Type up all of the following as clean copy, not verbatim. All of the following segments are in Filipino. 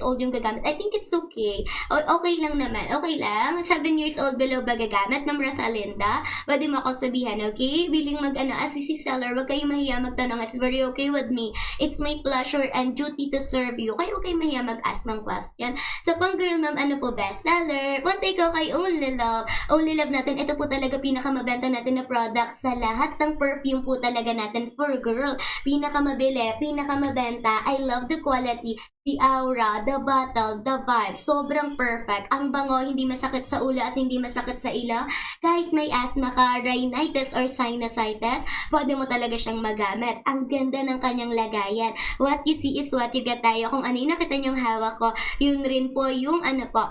old yung gagamit, I think it's okay. Okay lang naman. Okay lang. 7 years old below ba gagamit? Ma'am Rosalinda, pwede mo ako sabihan, okay? Willing assist si seller, wag kayong mahiya magtanong. It's very okay with me. It's my pleasure and duty to serve you. Kayo okay mahiya mag-ask ng question. So, pang girl, ma'am, ano po bestseller? Punta ko kay Only Love. Only Love natin, ito po talaga pinakamabenta natin na product sa lahat ng perfume po talaga natin for girl. Pinakamabili, pinakamabenta. I love the quality, the aura, the bottle, the vibe. Sobrang perfect. Ang bango, hindi masakit sa ulo at hindi masakit sa ilo. Kahit may asthma ka, rhinitis or sinusitis, pwede mo talaga siyang magamit. Ang ganda ng kanyang lagayan. What you see is what you get tayo. Kung ano yung nakita niyong hawak ko, yun rin po yung ano po.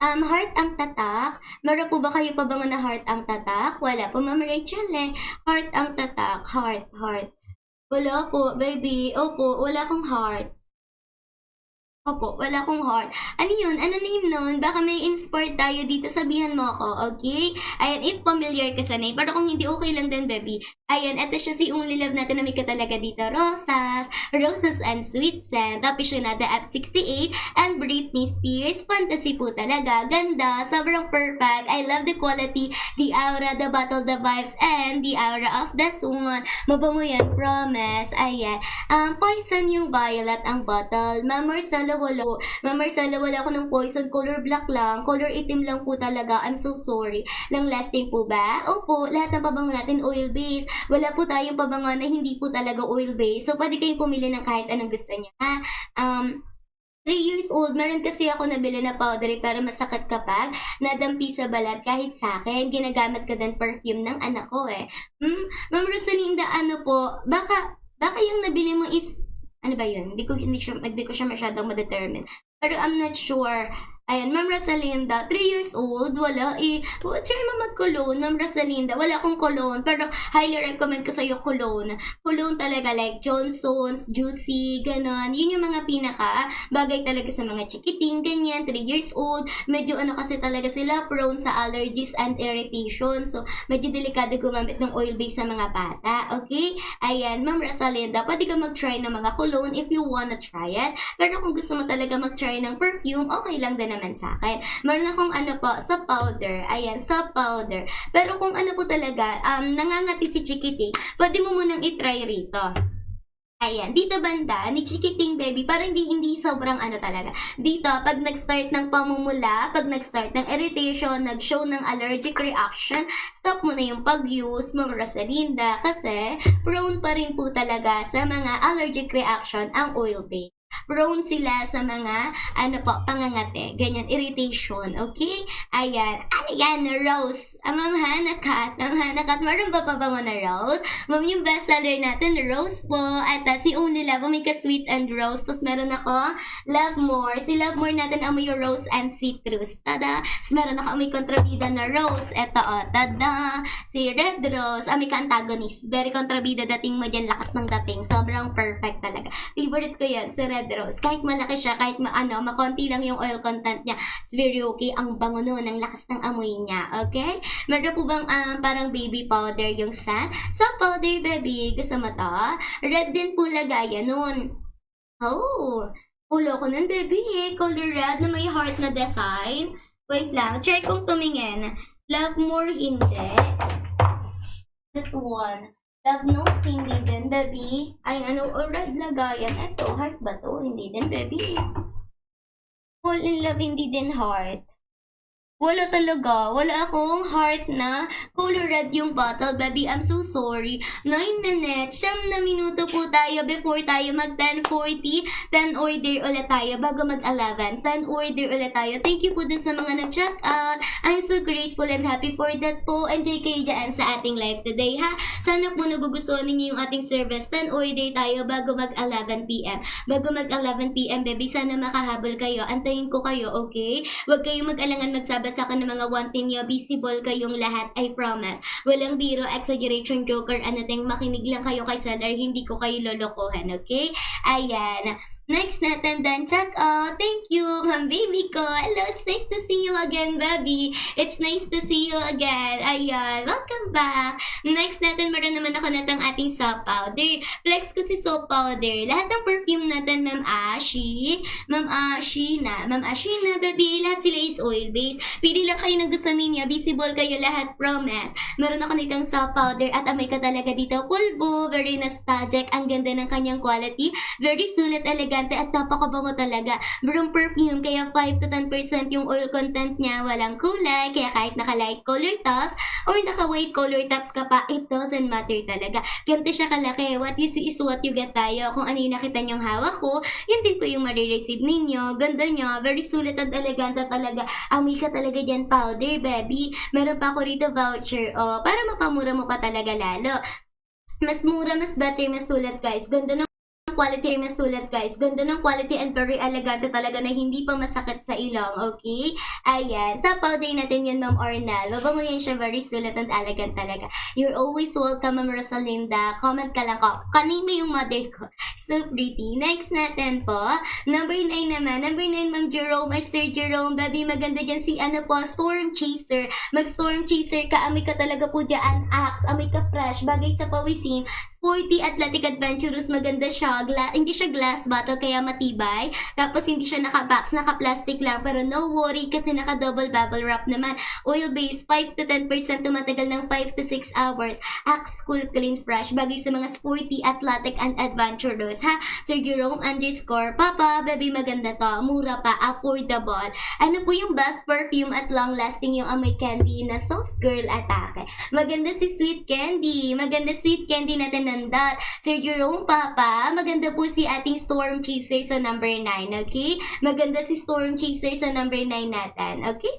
Heart ang tatak. Meron po ba kayo pabango na heart ang tatak? Wala po, Ma'am Rachel eh. Heart ang tatak. Heart. Wala po, baby. Opo, wala akong heart. Opo, wala akong heart. Ano yun? Ano name nun? Baka may inspired tayo dito. Sabihan mo ako, okay? Ayan, if familiar ka sa name. Pero kung hindi, okay lang din, baby. Ayan, eto siya si Only Love natin na may katalaga dito. Roses and Sweet Scent. Tapos siya na The F68 and Britney Spears. Fantasy po talaga. Ganda. Sobrang perfect. I love the quality, the aura, the bottle, the vibes, and the aura of the swan. Mabango yan, promise. Ayan. Poison yung violet ang bottle. Ma'am Marcelo, wala. Ma'am Marcelo, wala ako ng poison. Color black lang. Color itim lang po talaga. I'm so sorry. Lang lasting po ba? Opo, lahat ng pabango natin oil-based. Wala po tayong pabango na hindi po talaga oil-based. So, pwede kayong pumili ng kahit anong gusto niya. 3 years old, meron kasi ako nabili na powdery para masakit kapag nadampi sa balat kahit sa akin. Ginagamit ko din perfume ng anak ko eh. Ma'am Rosalinda, ano po, baka yung nabili mo is, ano ba yun? Hindi ko siya masyadong ma-determine. Pero I'm not sure. Ayan, Ma'am Rosalinda, 3 years old, wala eh. Try mo mag-cologne, Ma'am Rosalinda. Wala akong cologne, pero highly recommend ko sa'yo cologne. Cologne talaga, like Johnson's, Juicy, ganon. Yun yung mga pinaka bagay talaga sa mga chikiting, ganyan, 3 years old. Medyo ano kasi talaga sila, prone sa allergies and irritation. So, medyo delikado gumamit ng oil-based sa mga bata, okay? Ayan, Ma'am Rosalinda, pwede ka mag-try ng mga cologne if you wanna try it. Pero kung gusto mo talaga mag-try ng perfume, okay lang din naman sa akin. Meron akong ano po, sa powder. Ayan, sa powder. Pero kung ano po talaga, nangangati si Chikiting, pwede mo munang itry rito. Ayan, dito banda, ni Chikiting baby, parang hindi sobrang ano talaga. Dito, pag nag-start ng pamumula, pag nag-start ng irritation, nag-show ng allergic reaction, stop mo na yung pag-use, Ma'am Rosalinda, kasi prone pa rin po talaga sa mga allergic reaction ang oil-based. Prone sila sa mga, pangangate, ganyan, irritation, okay? Ayan, ano yan, Rose? Ma'am Hannah Cat, meron ba pabango na Rose? Ma'am, yung bestseller natin, Rose po, at si Only Love, may ka-sweet and rose, tapos meron ako, Love More, si Love More natin, amoy yung rose and citrus, tada, tapos meron ako amoy kontrabida na rose, eto, tada, si Red Rose, amoy ka-antagonist, very kontrabida dating mo dyan, lakas ng dating, sobrang perfect talaga, favorite ko yan, si Red Rose. Kahit malaki siya, kahit makonti lang yung oil content niya, it's very okay. Ang bango nun, ang lakas ng amoy niya, okay? Meron po bang parang baby powder yung scent? So, powder baby, gusto mo to? Red din po lagayan nun. Oh, pulo ko nun baby, color red na may heart na design. Wait lang, check kung tumingin. Love More hindi. This one. Love Notes, hindi din, baby. Ay, red lagayan. Eto, heart ba to? Hindi din, baby. Fall in Love, hindi din heart. Wala talaga. Wala akong heart na color red yung bottle, baby. I'm so sorry. 9 minutes. 9 na minuto po tayo before tayo mag 10:40. 10 order ulit tayo bago mag 11. 10 order ulit tayo. Thank you po din sa mga nag-check out. I'm so grateful and happy for that po. Enjoy kayo dyan sa ating live today, ha? Sana po nagugustuhan ninyo yung ating service. 10 order tayo bago mag 11 p.m. Bago mag 11 p.m, baby. Sana makahabol kayo. Antayin ko kayo, okay? Huwag kayong mag-alangan magsabasa ka ng mga wanting nyo. Visible kayong lahat, I promise. Walang biro, exaggeration, joker, anything. Makinig lang kayo kay seller. Hindi ko kayo lolokohan, okay? Ayan. Next natin then check out. Thank you, Ma'am Baby ko. Hello, it's nice to see you again, baby. It's nice to see you again. Ayan, welcome back. Next natin, meron naman ako natang ating soap powder. Flex ko si soap powder. Lahat ng perfume natin, Ma'am Ashina, baby. Lahat sila is oil-based. Pili lang kayo ng gusto ninyo. Visible kayo lahat, promise. Meron ako nitong soap powder at amoy ka talaga dito. Pulbo, very nostalgic. Ang ganda ng kanyang quality. Very sulit, elegante at napakabango talaga. Broom perfume, kaya 5 to 10% yung oil content niya, walang kulay, kaya kahit naka-light color tops or naka-white color tops ka pa, it doesn't matter talaga. Ganito siya kalaki. What you see is what you get tayo. Kung ano yung nakita niyong hawak ko, yun din po yung marireceive ninyo. Ganda niya, very sulit at elegante talaga. Amoy ka talaga dyan, powder, baby. Meron pa ako rito voucher, para mapamura mo pa talaga lalo. Mas mura, mas better, mas sulit, guys. Ganda ng quality ay masulat, guys. Ganda ng quality and very elegante talaga na hindi pa masakit sa ilong, okay? Ayan. Sa powder natin yun, Ma'am Ornal. Mabango yan siya, very sulit and elegant talaga. You're always welcome, Ma'am Rosalinda. Comment ka lang ko. Kanin mo yung mother ko. So pretty. Next natin po. Number 9 naman. Number 9, Ma'am Jerome. Ay, Sir Jerome. Baby, maganda dyan si ano po, Storm Chaser. Mag-Storm Chaser ka. Amoy ka talaga po dyan. Axe. Amoy ka fresh. Bagay sa pawisin. Sporty, athletic, adventurous. Maganda siya. Hindi siya glass bottle kaya matibay. Tapos hindi siya naka-box, naka-plastic lang. Pero no worry kasi naka-double bubble wrap naman. Oil-based, 5 to 10% tumatagal ng 5 to 6 hours. Axe, cool, clean, fresh. Bagay sa mga sporty, athletic, and adventurous. Ha? Sir Jerome _ Papa, baby, maganda to. Mura pa, affordable. Ano po yung best perfume at long-lasting yung amoy candy na soft girl atake? Maganda si Sweet Candy. Maganda Sweet Candy natin nandot. Sir Jerome, Papa, maganda po si ating Storm Chaser sa number 9, okay? Maganda si Storm Chaser sa number 9 natin, okay?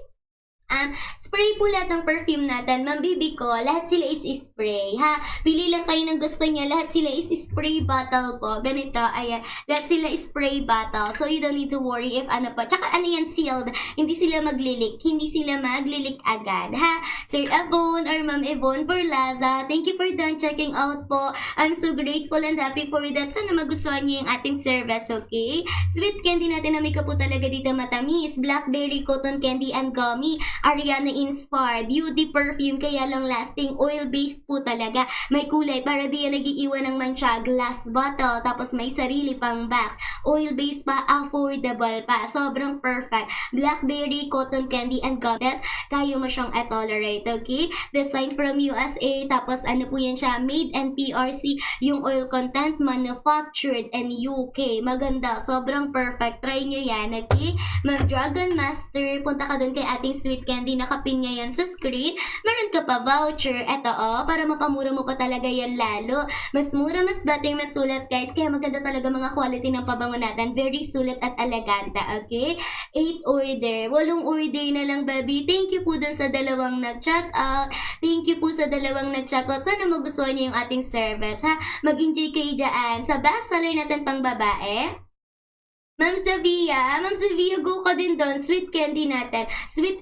Spray po lahat ng perfume natin. Ma'am Bibi ko, lahat sila is spray, ha? Pili lang kayo ng gusto niya. Lahat sila is spray bottle po. Ganito, ayan. Lahat sila is spray bottle. So, you don't need to worry if ano po. Tsaka, ano yan, sealed. Hindi sila maglilik. Hindi sila maglilik agad, ha? Sir Avon or Ma'am Yvonne Borlaza, thank you for done checking out po. I'm so grateful and happy for that. Sana magustuhan niyo yung ating service, okay? Sweet candy natin na may po talaga dito matamis. Blackberry, cotton candy, and gummy. Ariana inspired, beauty perfume, kaya lang lasting, oil-based po talaga. May kulay para di yan nagiiwan ng mancha, glass bottle, tapos may sarili pang box. Oil-based pa, affordable pa, sobrang perfect. Blackberry, cotton candy, and gummies, kayo mo siyang tolerate, okay? Designed from USA, tapos ano po yan siya, made and PRC, yung oil content, manufactured and UK. Maganda, sobrang perfect. Try nyo yan, okay? Mag-Dragon Master, punta ka dun kay ating Sweet Candy, nakapin ngayon sa screen. Meron ka pa voucher. Eto para mapamura mo pa talaga yan lalo. Mas mura, mas better, mas sulit, guys. Kaya maganda talaga mga quality ng pabango natin. Very sulit at elegante, okay? 8 order. 8 order na lang, baby. Thank you po dun sa dalawang nag-check out. Thank you po sa dalawang nag-check out. Sana magustuhan niyo yung ating service, ha? Mag-enjoy kayo dyan. Sa bestseller natin pang babae, Ma'am Zavia, go ka din doon. Sweet candy natin. Sweet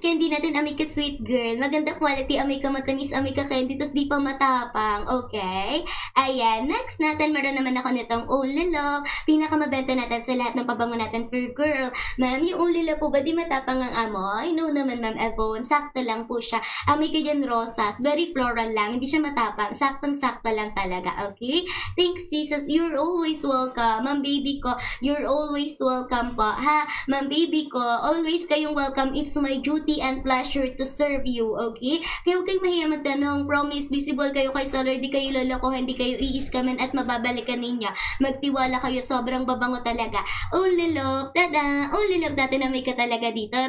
candy natin, amoy ka sweet girl. Maganda quality, amoy ka matamis, amoy ka candy, tapos di pa matapang. Okay? Ayan. Next natin, meron naman ako nitong Only Love. Pinakamabenta natin sa lahat ng pabango natin for girl. Ma'am, yung Only Love po ba di matapang ang amoy? No naman, Ma'am Evon. Sakto lang po siya. Amoy ka dyan rosas. Very floral lang. Hindi siya matapang. Saktong-sakto lang talaga. Okay? Thanks, Jesus. You're always welcome. Ma'am baby ko, you're always welcome po. Ha? Ma'am baby ko, always kayong welcome. It's my duty and pleasure to serve you, okay? Kaya huwag kayong mahiya magtanong. Promise, visible kayo kay seller, di kayo lolokohan, di kayo iiskaman at mababalikan ninyo. Magtiwala kayo, sobrang babango talaga. Only Love, tada! Only Love natin na may ka talaga dito.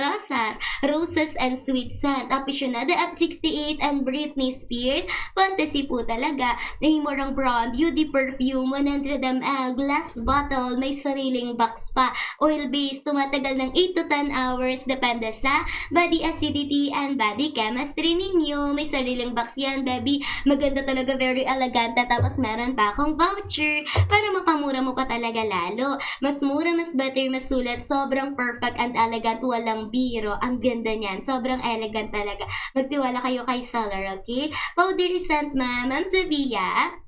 Roses and sweet scent. Aficionada up 68 and Britney Spears. Fantasy po talaga. Namorang brand, beauty perfume, 100 ml, glass bottle, may sariling box pa. Oil-based, tumatagal ng 8 to 10 hours, depende sa body acidity and body chemistry ninyo. May sariling box yan, baby. Maganda talaga, very elegante. Tapos meron pa akong voucher para mapamura mo pa talaga lalo. Mas mura, mas better, mas sulit. Sobrang perfect and elegant. Walang biro. Ang ganda niyan. Sobrang elegant talaga. Magtiwala kayo kay seller, okay? Powdery scent, Ma'am Zavia.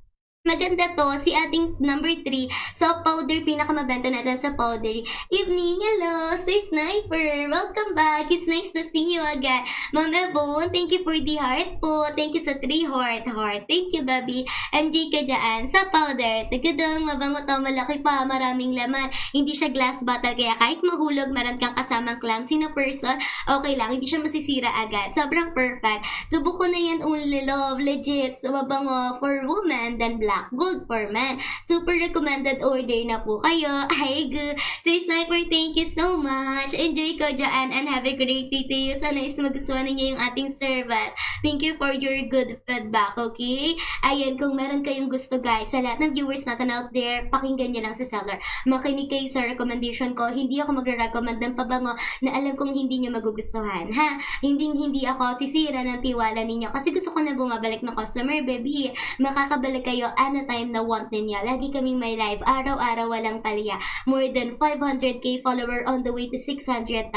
Maganda 'to, si ating number 3 sa powder, pinakamabenta natin sa powdery. Evening, hello, Sir Sniper, welcome back, it's nice to see you again. Ma'am Ebon, thank you for the heart po, thank you sa 3 heart, thank you, baby. MJ ka dyan, sa powder, tagadang, mabango 'to, malaki pa, maraming laman. Hindi siya glass bottle, kaya kahit mahulog, meron kang kasamang clumsy na person, okay lang, hindi siya masisira agad. Sobrang perfect. Subok ko na yan, only love, legit, so mabango for woman, then black gold for men. Super recommended order na po kayo. Ay, good. Sir Sniper, thank you so much. Enjoy ko dyan and have a great day to you. Sana is magustuhan ninyo yung ating service. Thank you for your good feedback, okay? Ayan, kung meron kayong gusto guys, sa lahat ng viewers natin out there, pakinggan nyo lang si seller. Makinig kayo sa recommendation ko. Hindi ako magre-recommend ng pabango na alam kong hindi nyo magugustuhan, ha? Hindi ako sisira ng tiwala ninyo kasi gusto ko na bumabalik na customer, baby. Makakabalik kayo anytime na want ninyo. Lagi kaming may live, araw-araw walang palya. More than 500k follower on the way to 600,000.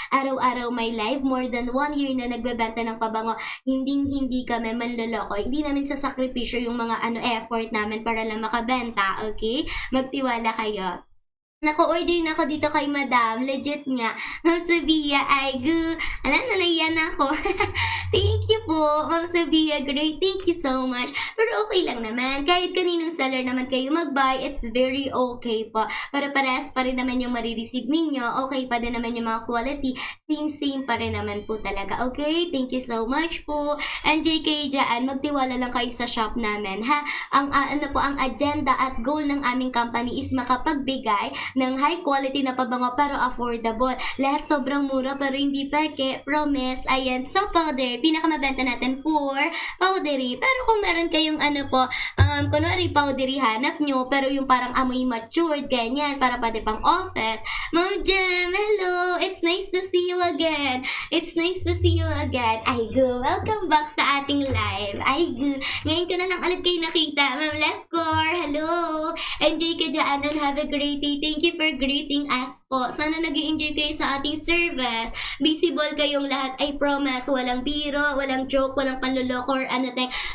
Araw-araw may live, more than 1 year na nagbebenta ng pabango. Hindi kami manloloko. Hindi namin sasakripisyo yung mga effort namin para lang makabenta, okay? Magtiwala kayo. Naka-order na ako dito kay Madam. Legit nga. Ma'am Sabia, ay good. Alam na, naiyan ako. Thank you po, Ma'am Sabia. Great. Thank you so much. Pero okay lang naman. Kahit kaninong seller naman kayo mag-buy, it's very okay po. Para parehas pa rin naman yung marireceive ninyo. Okay pa din naman yung mga quality. Same pa rin naman po talaga. Okay? Thank you so much po. And JK dyan, magtiwala lang kayo sa shop namin, ha? Ang agenda at goal ng aming company is makapagbigay ng high quality na pabango pero affordable. Lahat sobrang mura pero hindi peke. Promise. Ayan. So, powder. Pinakamabenta natin for powdery. Pero kung meron kayong kunwari powdery, hanap nyo pero yung parang amoy matured, ganyan. Para pati pang office. Ma'am Jem, hello. It's nice to see you again. It's nice to see you again. Ay, go. Welcome back sa ating live. Ay, go. Ngayon ko na lang ulit kayo nakita. Ma'am Lescor, hello. Enjoy ka dyan and have a great day. Thank you for greeting us po. Sana nag-i-enjoy kayo sa ating service. Visible kayong lahat. I promise. Walang biro, walang joke, walang panluloko or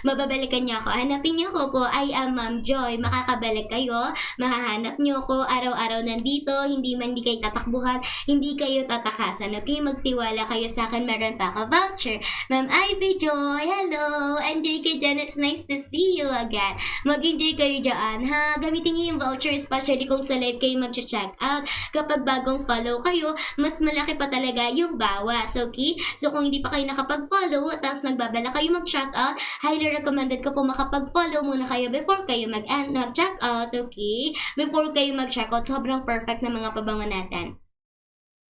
mababalikan niyo ako. Hanapin niyo ko po. I am Ma'am Joy. Makakabalik kayo. Mahahanap niyo ko. Araw-araw nandito. Hindi kayo tatakbuhan. Hindi kayo tatakasan. Okay? Magtiwala kayo sa akin. Meron pa ako voucher. Ma'am Ivy Joy. Hello. Enjoy ka dyan. It's nice to see you again. Mag-enjoy kayo dyan. Ha? Gamitin niyo yung voucher. Especially kung sa live kayo mag-check out. Kapag bagong follow kayo, mas malaki pa talaga yung bawas, okay? So, kung hindi pa kayo nakapag-follow, tapos nagbabala kayo mag-check out, highly recommended ko po makapag-follow muna kayo before kayo mag-check out, okay? Before kayo mag-check out, sobrang perfect na mga pabango natin.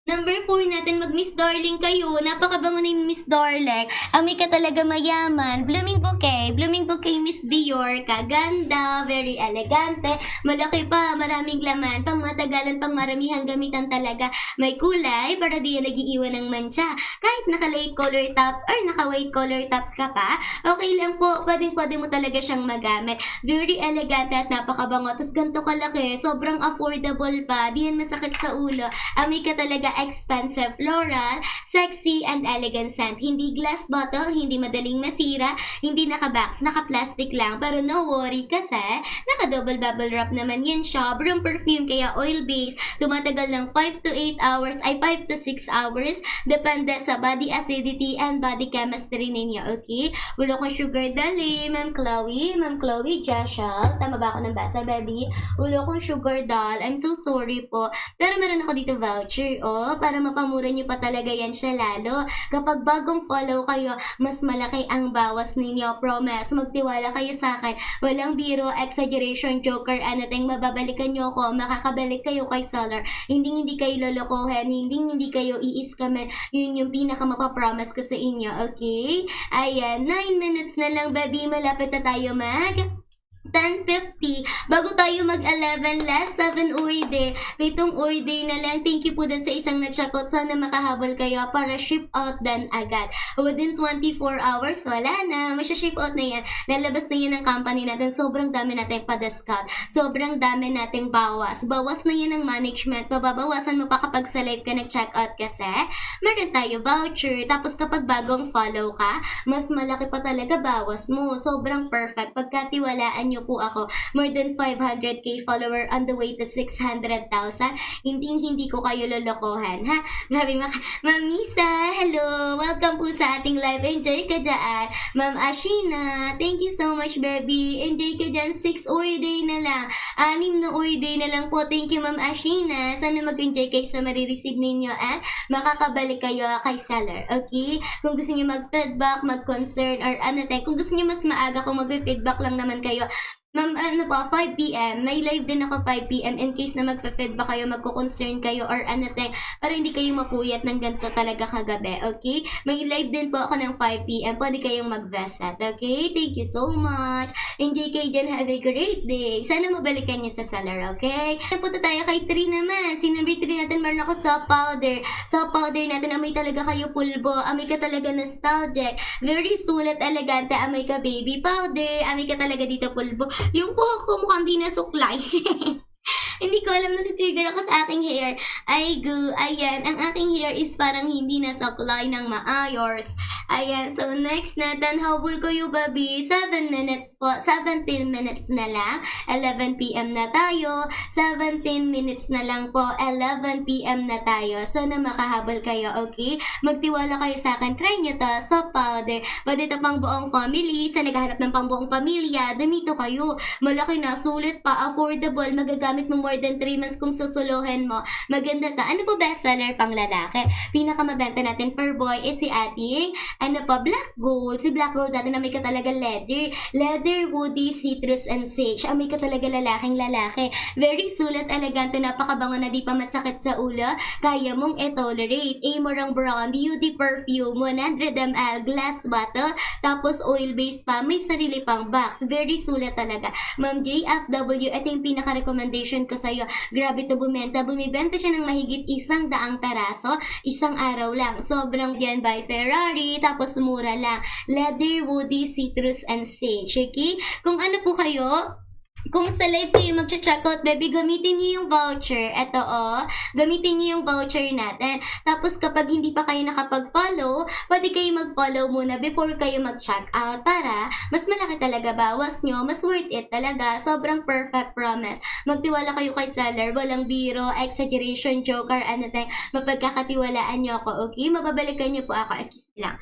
Number 4 natin, mag-Miss Darling kayo. Napakabango ni Miss Darling. Amoy ka talaga mayaman. Blooming bouquet, Miss Dior. Kaganda, very elegante. Malaki pa, maraming laman. Pang matagalan, pang maramihan gamitan talaga. May kulay, para di yan nagiiwan ng mancha. Kahit naka-light color tops or naka-white color tops ka pa, okay lang po. Pwedeng-pwede mo talaga siyang magamit. Very elegante at napakabango. Tapos ganito kalaki. Sobrang affordable pa. Di yan masakit sa ulo. Amoy ka talaga expensive floral, sexy and elegant scent. Hindi glass bottle, hindi madaling masira, hindi naka-box, naka-plastic lang. Pero no worry kasi naka-double bubble wrap naman yan siya. Broom perfume kaya oil-based. Tumatagal ng 5 to 8 hours, ay 5 to 6 hours. Depende sa body acidity and body chemistry ninyo, okay? Wala kong sugar dali, Ma'am Chloe, Joshua. Tama ba ako ng basa, baby? Wala kong sugar doll. I'm so sorry po. Pero meron ako dito voucher, para mapamura nyo pa talaga yan siya lalo. Kapag bagong follow kayo, mas malaki ang bawas ninyo. Promise, magtiwala kayo sa akin. Walang biro, exaggeration, joker, anything. Mababalikan nyo ako, makakabalik kayo kay seller. Hindi kayo lolokohin, hindi kayo i-scamen. Yun yung pinaka mapapromise ko sa inyo, okay? Ayan, 9 minutes na lang, baby. Malapit na tayo 10:50. Bago tayo mag-11, last 7 order. Itong order na lang. Thank you po dun sa isang nag-check out. Sana makahabol kayo para ship out dan agad. Within 24 hours, wala na. Masya-ship out na yan. Lalabas na yan ng company natin. Sobrang dami natin pa-discount. Sobrang dami nating bawas. Bawas na yan ng management. Pababawasan mo pa kapag sa live ka nag-check out kasi meron tayo voucher. Tapos kapag bagong follow ka, mas malaki pa talaga bawas mo. Sobrang perfect. Pagkatiwalaan nyo niyo po ako. More than 500k follower on the way to 600,000. Hindi ko kayo lolokohan, ha? Grabe Ma'am Nisa, hello! Welcome po sa ating live. Enjoy ka dyan. Ma'am Ashina, thank you so much, baby. Enjoy ka dyan. 6 order na lang. 6 na order na lang po. Thank you, Ma'am Ashina. Sana mag-enjoy kayo sa marireceive ninyo at makakabalik kayo kay seller. Okay? Kung gusto niyo mag-feedback, mag-concern, or kung gusto niyo mas maaga kung mag-feedback lang naman kayo, Ma'am, 5 p.m. May live din ako 5 p.m. in case na magpa-feedback kayo, magko-concern kayo, or para hindi kayo mapuyat ng ganito talaga kagabi, okay? May live din po ako ng 5 p.m. Pwede kayong mag-visit, okay? Thank you so much. Enjoy kayo dyan. Have a great day. Sana mabalikan niyo sa seller, okay? Punta tayo kay 3 naman. Si number 3 natin, meron ako soap powder. Soap powder natin, amoy talaga kayo pulbo. Amoy ka talaga nostalgic. Very sulit, elegante. Amoy ka baby powder. Amoy ka talaga dito pulbo. Yung buhok ko mukhang di nasuklay. Hindi ko alam na trigger ako sa aking hair. Ayan. Ang aking hair is parang hindi nasuklay ng maayos. Ayan. So, next natin, habol ko yung baby. 7 minutes po. 17 minutes na lang. 11 p.m. na tayo. 17 minutes na lang po. 11 p.m. na tayo. Sana makahabol kayo, okay? Magtiwala kayo sa akin. Try nyo to. Soap powder. Pwede ito pang buong family. Sa naghahanap ng pang buong pamilya, dumito kayo. Malaki na, sulit pa, affordable, magagamit mo more than 3 months kung susuluhin mo. Maganda ta. Ano po bestseller pang lalaki? Pinakamabenta natin per boy is si ating, Black Gold. Si Black Gold natin, amoy ka talaga leather, woody, citrus, and sage. Amoy ka talaga lalaki. Very sulit, elegante, napakabango na di pa masakit sa ulo. Kaya mong i-tolerate. Amorang Brown, beauty perfume, 100 ml, glass bottle, tapos oil-based pa. May sarili pang box. Very sulit talaga. Ma'am JFW, ito yung pinaka-recommendation ko sa'yo. Grabe to bumenta. Bumibenta siya ng mahigit 100 peraso, isang araw lang. Sobrang yan by Ferrari, tapos mura lang. Leather, woody, citrus, and sage. Okay? Kung ano po kayo, kung sa live kayo mag-checkout, baby, gamitin niyo yung voucher. Ito, gamitin niyo yung voucher natin. Tapos, kapag hindi pa kayo nakapag-follow, pwede kayo mag-follow muna before kayo mag-checkout para mas malaki talaga bawas nyo. Mas worth it talaga. Sobrang perfect, promise. Magtiwala kayo kay seller. Walang biro, exaggeration, joker, mapagkakatiwalaan nyo ako, okay? Mababalikan nyo po ako. Excuse me lang.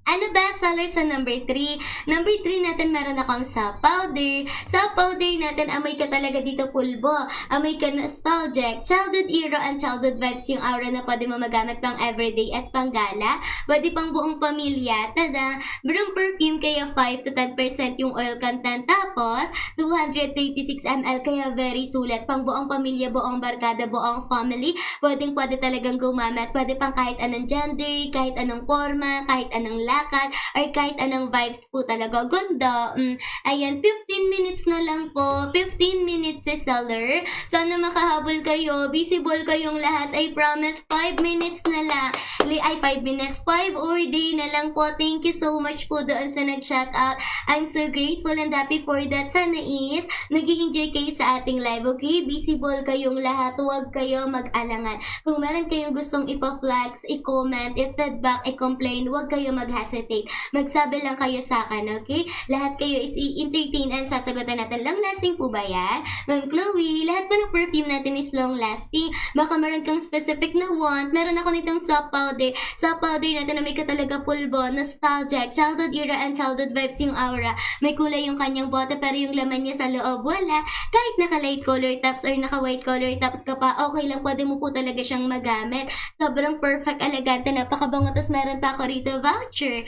Ano ba seller sa number 3? Number 3 natin meron akong soap powder. Soap powder natin, amoy ka talaga dito pulbo. Amoy ka nostalgic. Childhood era and childhood vibes yung aura na pwede mo magamit pang everyday at pang gala. Pwede pang buong pamilya. Tada! Broom perfume kaya 5 to 10% yung oil content. Tapos, 236 ml kaya very sulit. Pang buong pamilya, buong barkada, buong family. Pwede talagang gumamit. Pwede pang kahit anong gender, kahit anong forma, kahit anong or kahit anong vibes po talaga. Ganda. Ayan, 15 minutes na lang po. 15 minutes si seller. Sana makahabol kayo. Visible kayong lahat. I promise, 5 minutes na lang. 5 minutes. 5 or day na lang po. Thank you so much po doon sa nag-check out. I'm so grateful and happy for that. Sana is, nag-i-enjoy kayo sa ating live. Okay? Visible kayong lahat. Huwag kayo mag-alangan. Kung meron kayong gustong ipa-flex, i-comment, i-feedback, i-complain, huwag kayo mag-hesitate. Magsabi lang kayo sa akin, okay? Lahat kayo is i-entertain and sasagutan natin. Long lasting po ba yan? Ma'am Chloe, lahat po ng perfume natin is long lasting. Baka meron kang specific na want. Meron ako nitong soap powder. Soap powder natin na may ka talaga pulbo, nostalgic, childhood era and childhood vibes yung aura. May kulay yung kanyang bote pero yung laman niya sa loob, wala. Kahit naka-light color tops or naka-white color tops ka pa, okay lang, pwede mo po talaga siyang magamit. Sobrang perfect, elegante, napakabango. Tapos meron pa ako rito voucher.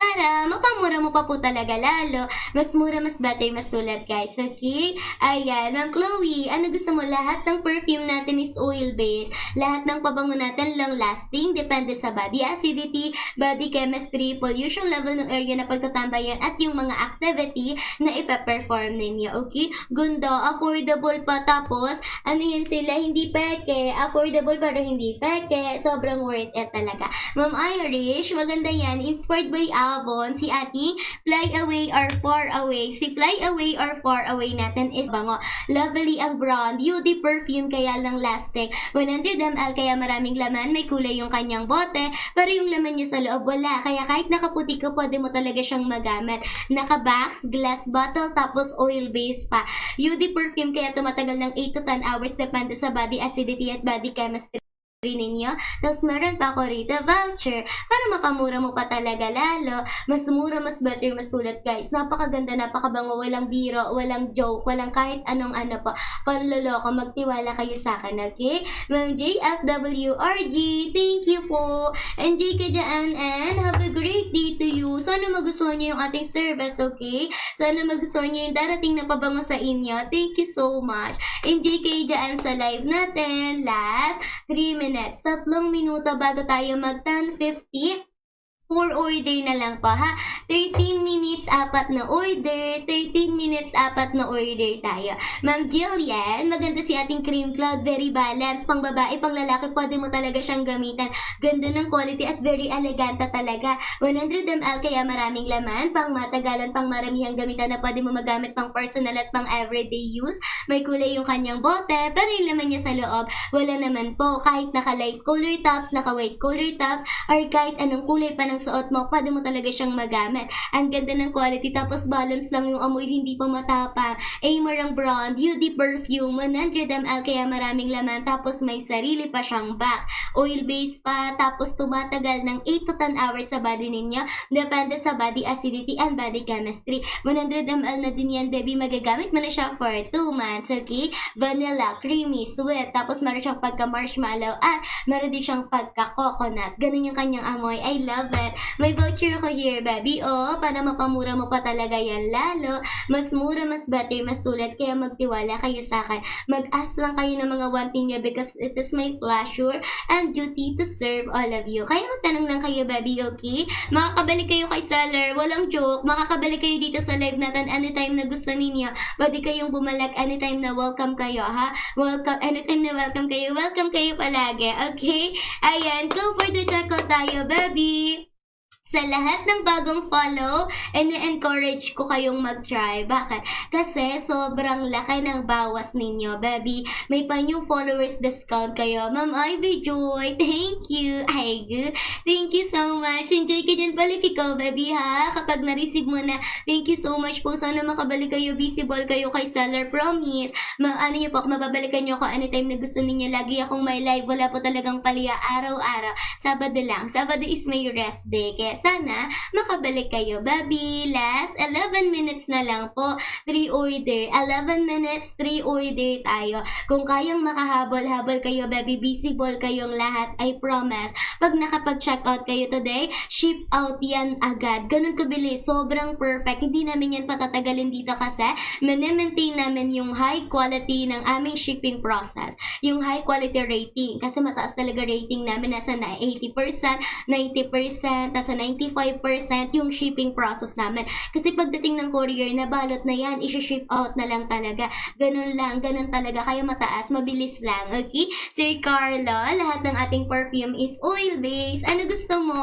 Para mapamura mo pa po talaga lalo. Mas mura, mas better, mas sulit, guys. Okay? Ayan. Ma'am Chloe, ano gusto mo? Lahat ng perfume natin is oil-based. Lahat ng pabango natin long-lasting. Depende sa body acidity, body chemistry, pollution level ng area na pagtatambayan at yung mga activity na ipa-perform ninyo. Okay? Ganda. Affordable pa. Tapos, ano yan sila? Hindi peke. Affordable pero hindi peke. Sobrang worth it talaga. Ma'am Irish, maganda yan. Inspired by sabon, si ating Fly Away or Far Away. Si Fly Away or Far Away natin is bango. Lovely ang brand, UD perfume kaya lang lasting. 100 ml kaya maraming laman, may kulay yung kanyang bote, pero yung laman niya sa loob wala. Kaya kahit nakaputi ka, pwede mo talaga siyang magamit. Naka-box, glass bottle, tapos oil base pa. UD perfume kaya tumatagal ng 8 to 10 hours depende sa body acidity at body chemistry ninyo. Tapos meron pa ako rito voucher para mapamura mo pa talaga lalo. Mas mura, mas better, mas sulit guys. Napakaganda, napakabango, walang biro, walang joke, walang kahit anong ano pa. Panloloko, magtiwala kayo sa akin, okay? Ma'am JFWRG, thank you po. Enjoy ka dyan and have a great day to you. Sana magustuhan niyo yung ating service, okay? Sana magustuhan niyo yung darating na pabango sa inyo. Thank you so much. Enjoy kayo dyan sa live natin. Last 3 minutes. 3 minuto bago tayo mag 10:50. 4 order na lang po ha. 13 minutes, 4 na order. 13 minutes, 4 na order tayo. Ma'am Jillian, maganda si ating cream cloud. Very balanced. Pang babae, pang lalaki, pwede mo talaga siyang gamitan. Ganda ng quality at very eleganta talaga. 100 ml kaya maraming laman. Pang matagalan, pang maramihang gamitan na pwede mo magamit pang personal at pang everyday use. May kulay yung kanyang bote, pero yung laman niya sa loob, wala naman po. Kahit naka-light color tops, naka-white color tops, or kahit anong kulay pa ng suot mo, pwede mo talaga siyang magamit. Ang ganda ng quality, tapos balance lang yung amoy, hindi pa matapang. Amer ang brand, UD perfume, 100 ml kaya maraming laman, tapos may sarili pa siyang box. Oil base pa, tapos tumatagal ng 8 to 10 hours sa body ninyo, depende sa body acidity and body chemistry. 100 ml na din yan, baby, magagamit mo na siya for 2 months, okay? Vanilla, creamy, sweet, tapos meron siyang pagka-marshmallow at meron din siyang pagka-coconut. Ganun yung kanyang amoy. I love it. May voucher ko here, baby. Oh, para mapamura mo pa talaga yan lalo. Mas mura, mas better, mas sulit. Kaya magtiwala kayo sa akin. Mag-ask lang kayo ng mga wanting niya because it is my pleasure and duty to serve all of you. Kaya magtanong lang kayo, baby, okay? Makakabalik kayo kay seller. Walang joke. Makakabalik kayo dito sa live natin anytime na gusto ninyo. Pwede kayong bumalik anytime na welcome kayo, ha? Welcome, anytime na welcome kayo. Welcome kayo palagi, okay? Ayan, go for the checkout tayo, baby! Sa lahat ng bagong follow, ine-encourage ko kayong mag-try. Bakit? Kasi sobrang laki ng bawas ninyo, baby. May pa new followers discount kayo. Ma'am Ivy Joy, thank you. Ay, good. Thank you so much. Enjoy ka dyan. Balik ikaw, baby, ha? Kapag na-receive mo na, thank you so much po. Sana makabalik kayo, visible kayo kay seller. Promise. Ano niyo po, mababalikan niyo ako anytime na gusto ninyo. Lagi akong may live. Wala po talagang paliya araw-araw. Sabado lang. Sabado is my rest day. Kaya sana makabalik kayo, baby. Last 11 minutes na lang po. 3 order. 11 minutes, 3 order tayo. Kung kayang makahabol-habol kayo, baby, visible kayong lahat, I promise. Pag nakapag-check out kayo today, ship out yan agad. Ganun kabilis. Sobrang perfect. Hindi namin yan patatagalin dito kasi maintain namin yung high quality ng aming shipping process. Yung high quality rating. Kasi mataas talaga rating namin. Nasa 80%, 90%, nasa 95% yung shipping process namin. Kasi pagdating ng courier, nabalot na yan, isi-ship out na lang talaga. Ganun lang, ganun talaga. Kaya mataas, mabilis lang. Okay? Sir Carlo, lahat ng ating perfume is oil-based. Ano gusto mo?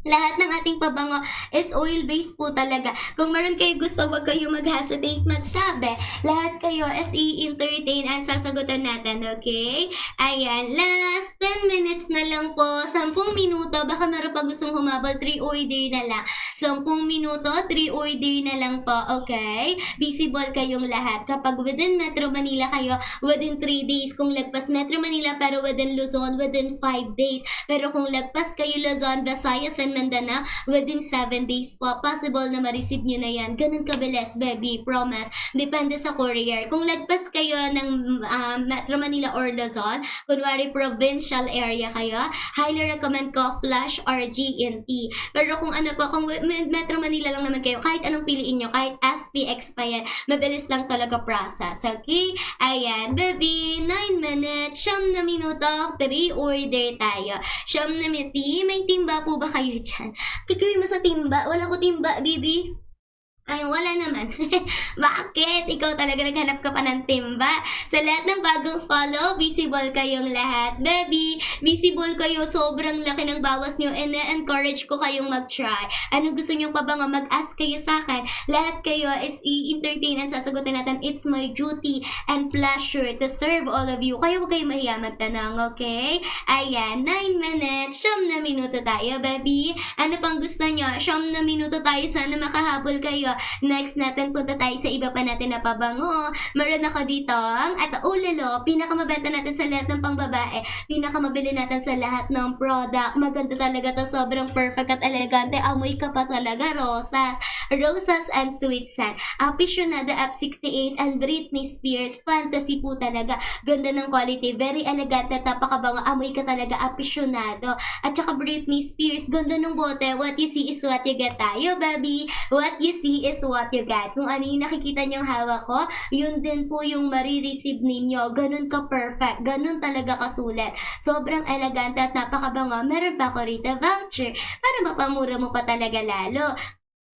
Lahat ng ating pabango is oil-based po talaga. Kung meron kayo gusto, wag kayo mag-hesitate magsabi. Lahat kayo is i-entertain ang sasagutan natin, okay? Ayan, last 10 minutes na lang po. 10 minuto. Baka meron pa gustong humabol, 3 order na lang. 10 minuto, 3 order na lang po, okay? Visible kayong lahat. Kapag within Metro Manila kayo, within 3 days. Kung lagpas Metro Manila, pero within Luzon, within 5 days. Pero kung lagpas kayo Luzon, Visayas, and Mindanao, within 7 days po, possible na ma-receive nyo na yan. Ganun kabilis, baby, promise. Depende sa courier. Kung lagpas kayo ng Metro Manila or Luzon, kunwari provincial area kayo, highly recommend ko Flash or GNT. Pero kung ano po, kung Metro Manila lang naman kayo, kahit anong piliin nyo, kahit SPX pa yan, mabilis lang talaga process, okay? Ayan, baby, 9 minutes, 9 na minuto, 3 order tayo. 9 na minuto, may timba po ba kayo dyan? Kikawin mo sa timba. Wala ko timba, baby. Ay, wala naman. Bakit? Ikaw talaga naghanap ka pa ng timba. Sa lahat ng bagong follow, visible kayong lahat. Baby, visible kayo. Sobrang laki ng bawas nyo and na-encourage ko kayong mag-try. Anong gusto nyo pa ba nga? Mag-ask kayo sa akin. Lahat kayo is i-entertain and sasagutin natin. It's my duty and pleasure to serve all of you. Kaya huwag kayo mahiya magtanong, okay? Ayan, 9 minutes. 9 minuto tayo, baby. Ano pang gusto nyo? 9 minuto tayo. Sana makahabol kayo. Next natin, punta tayo sa iba pa natin na pabango. Meron ako dito at ulalo, pinakamabenta natin sa lahat ng pangbabae. Pinakamabili natin sa lahat ng product. Maganda talaga to, sobrang perfect at elegante. Amoy ka pa talaga, rosas. Rosas and Sweet Scent. Aficionado F68 and Britney Spears. Fantasy po talaga. Ganda ng quality. Very elegante at napakabango. Amoy ka talaga, aficionado. At saka Britney Spears. Ganda ng bote. What you see is what you get tayo, baby. What you see is what you get. Kung ano yung nakikita niyong hawak ko, yun din po yung marireceive ninyo. Ganun ka-perfect. Ganun talaga kasulit. Sobrang elegante at napakabango. Meron pa ako rito voucher para mapamura mo pa talaga lalo.